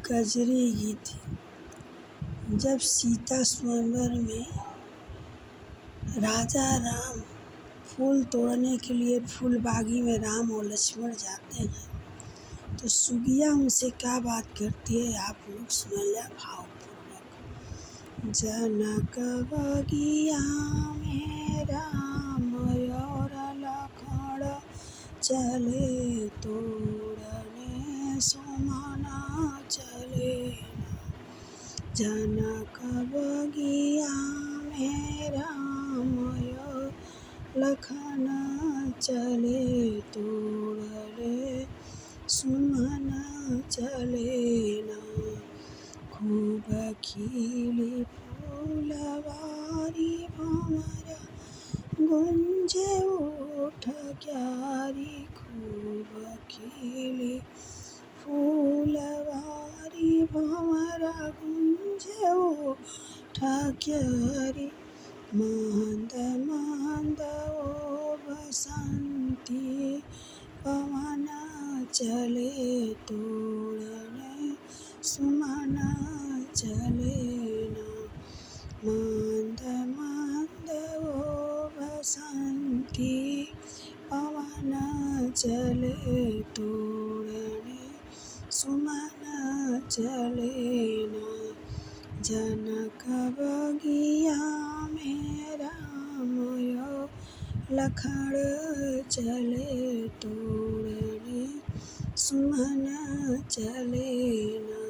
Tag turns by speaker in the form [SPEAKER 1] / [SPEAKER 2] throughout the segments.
[SPEAKER 1] कजरी गीत। जब सीता स्वयंवर में राजा राम फूल तोड़ने के लिए फूलबागी में राम और लक्ष्मण जाते हैं तो सुगिया उनसे क्या बात करती है, आप लोग सुन लिया भावपूर्वक। जनक बगिया में राम और लखन चले तोड़ने सुमना चले। जनक बगिया में राम और लखन चले तोड़ने सुमना चले ना। खूब खिली फूलवारी भंवरा गुंजे उठ क्यारी। खूब खिली फूलवारी भंवरा गुंजे उठ क्यारी। मंद मंद ओ बसंती पवन चले तोड़ने सुमना चले ना। मंद मंद ओ बसंती पवन चले तोड़ने सुमना चले ना। जनक बगिया में राम और लखन चले तोड़ने सुमना चले ना।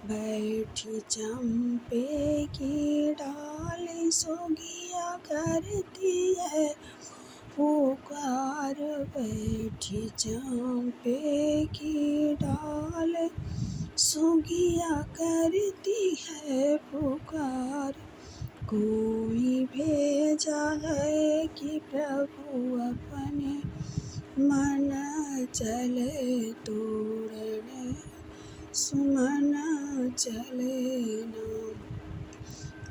[SPEAKER 1] बैठी चंपे की डाली सुगिया करती है पुकार। बैठी चंपे की डाल सुगिया करती है पुकार। कोई भेजा है कि प्रभु अपने मन चले तोड़ने सुमना चले ना।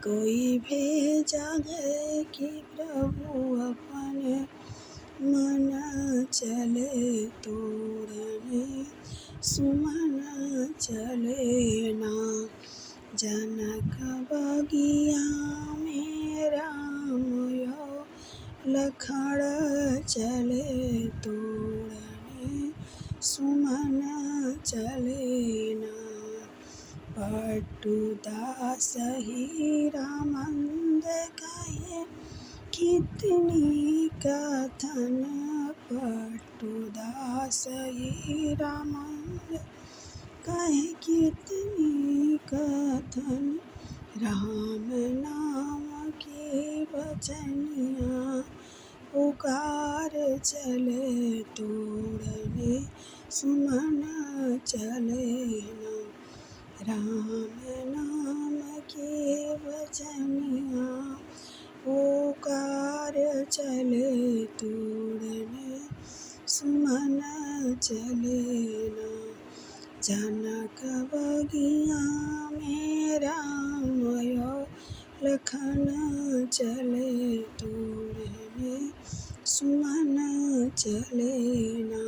[SPEAKER 1] कोई भेजा है कि प्रभु अपने मन चले तोड़ने सुमना चले ना। जनक बगिया में राम और लखन चले तोड़ने सुमना चले ना। पट्टुदास हीरामंद कहे कितनी कथन। पट्टुदास हीरामंद कहे कितनी कथन। राम नाम की बचनिया पुकार चले तोड़ने सुमना चले ना। राम नाम की बचनिया पुकार चले तोड़ने सुमना चले ना। जनक बगिया में राम और लखन चले तोड़ने सुमना चले ना।